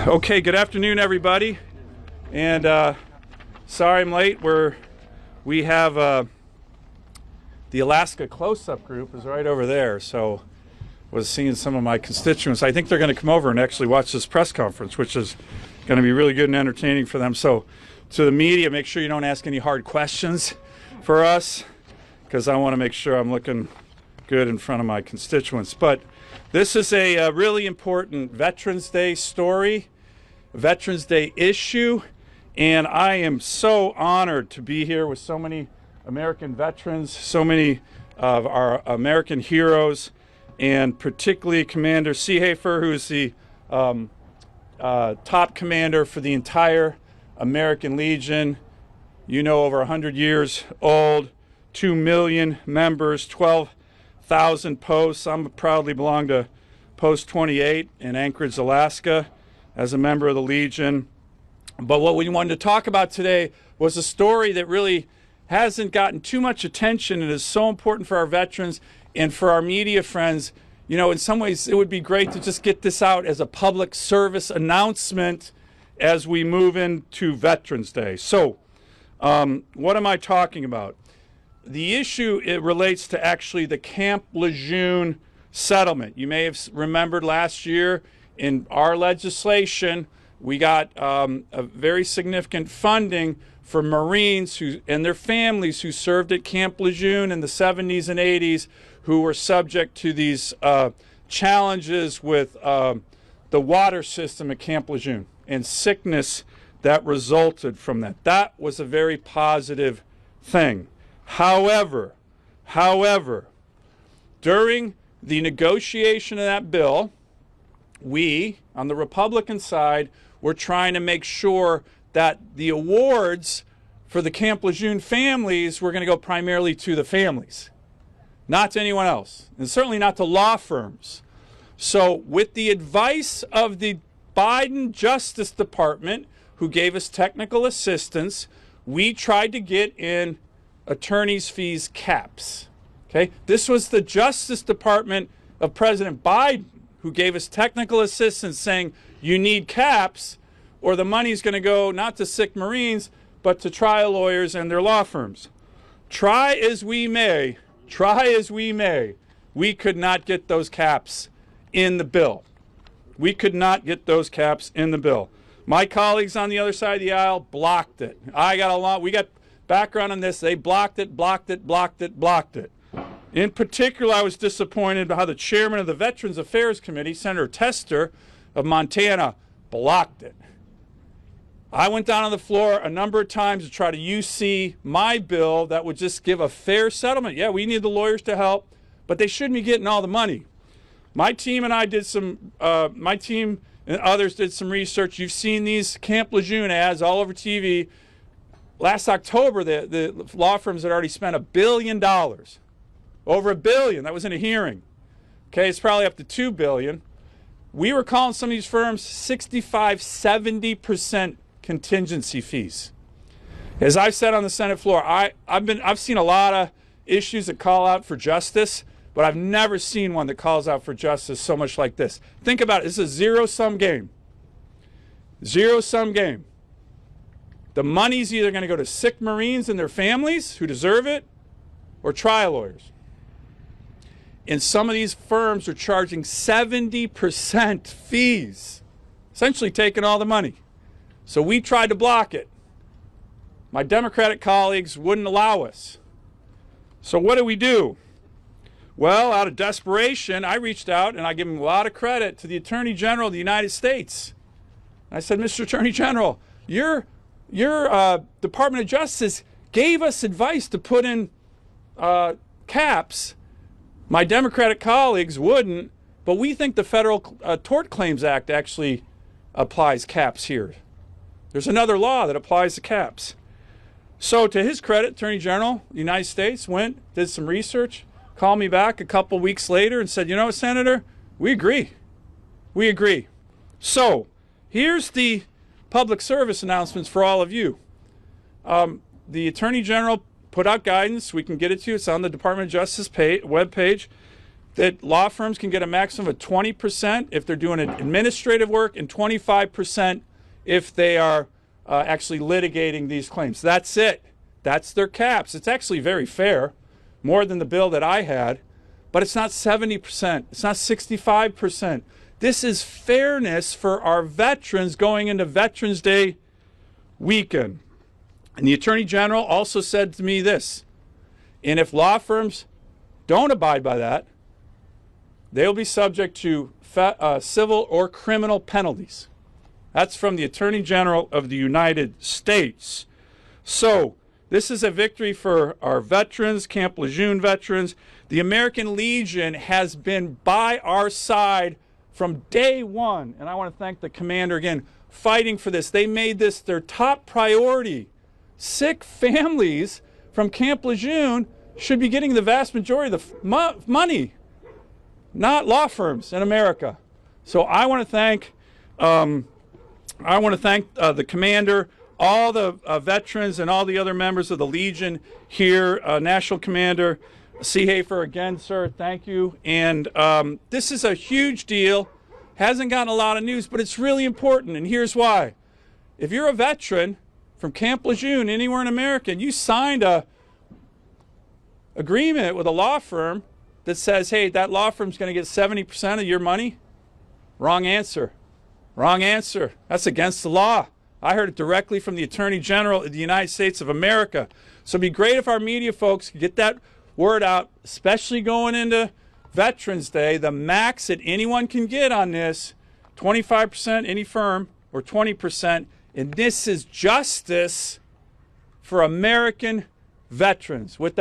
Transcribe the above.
Okay, good afternoon, everybody. And sorry I'm late. We have the Alaska close-up group is right over there. So I was seeing some of my constituents. I think they're going to come over and actually watch this press conference, which is going to be really good and entertaining for them. So to the media, make sure you don't ask any hard questions for us, because I want to make sure I'm looking good in front of my constituents. But this is a really important Veterans Day story, Veterans Day issue, and I am so honored to be here with so many American veterans, so many of our American heroes, and particularly Commander Seehafer, who is the top commander for the entire American Legion. You know, over 100 years old, 2 million members, 12,000 posts. I proudly belong to Post 28 in Anchorage, Alaska, as a member of the Legion. But what we wanted to talk about today was a story that really hasn't gotten too much attention and is so important for our veterans and for our media friends. You know, in some ways, it would be great to just get this out as a public service announcement as we move into Veterans Day. So, what am I talking about? The issue, it relates to actually the Camp Lejeune settlement. You may have remembered last year in our legislation, we got a very significant funding for Marines and their families who served at Camp Lejeune in the 70s and 80s, who were subject to these challenges with the water system at Camp Lejeune and sickness that resulted from that. That was a very positive thing. However, during the negotiation of that bill, we, on the Republican side, were trying to make sure that the awards for the Camp Lejeune families were going to go primarily to the families, not to anyone else, and certainly not to law firms. So with the advice of the Biden Justice Department, who gave us technical assistance, we tried to get in attorneys' fees caps. Okay? This was the Justice Department of President Biden who gave us technical assistance saying you need caps or the money's going to go not to sick Marines but to trial lawyers and their law firms. Try as we may, we could not get those caps in the bill. We could not get those caps in the bill. My colleagues on the other side of the aisle blocked it. We got background on this. They blocked it. In particular, I was disappointed by how the chairman of the Veterans Affairs Committee, Senator Tester of Montana, blocked it. I went down on the floor a number of times to try to UC my bill that would just give a fair settlement. Yeah, we need the lawyers to help, but they shouldn't be getting all the money. My team and I did my team and others did some research. You've seen these Camp Lejeune ads all over TV. Last October, the law firms had already spent $1 billion. Over $1 billion. That was in a hearing. Okay, it's probably up to $2 billion. We were calling some of these firms 65, 70% contingency fees. As I've said on the Senate floor, I've seen a lot of issues that call out for justice, but I've never seen one that calls out for justice so much like this. Think about it. This is a zero-sum game. Zero-sum game. The money's either going to go to sick Marines and their families who deserve it, or trial lawyers. And some of these firms are charging 70% fees, essentially taking all the money. So we tried to block it. My Democratic colleagues wouldn't allow us. So what do we do? Well, out of desperation, I reached out, and I give him a lot of credit, to the Attorney General of the United States. I said, Mr. Attorney General, your Department of Justice gave us advice to put in caps. My Democratic colleagues wouldn't, but we think the Federal Tort Claims Act actually applies caps here. There's another law that applies to caps. So to his credit, Attorney General of the United States went, did some research, called me back a couple weeks later and said, you know what, Senator, we agree. We agree. So here's the public service announcements for all of you. The Attorney General put out guidance. We can get it to you. It's on the Department of Justice webpage. that law firms can get a maximum of 20% if they're doing administrative work and 25% if they are actually litigating these claims. That's it. That's their caps. It's actually very fair, more than the bill that I had, but it's not 70%. It's not 65%. This is fairness for our veterans going into Veterans Day weekend. And the Attorney General also said to me this, and if law firms don't abide by that, they'll be subject to civil or criminal penalties. That's from the Attorney General of the United States. So this is a victory for our veterans, Camp Lejeune veterans. The American Legion has been by our side from day one, and I want to thank the commander again, fighting for this. They made this their top priority. Sick families from Camp Lejeune should be getting the vast majority of the money, not law firms in America. So I want to thank the commander, all the veterans, and all the other members of the Legion here. National Commander Seehafer, again, sir, thank you. And this is a huge deal. Hasn't gotten a lot of news, but it's really important, and here's why. If you're a veteran from Camp Lejeune anywhere in America, and you signed a agreement with a law firm that says, hey, that law firm's going to get 70% of your money, wrong answer. Wrong answer. That's against the law. I heard it directly from the Attorney General of the United States of America. So it'd be great if our media folks could get that word out, especially going into Veterans Day. The max that anyone can get on this, 25% any firm, or 20%, and this is justice for American veterans. With that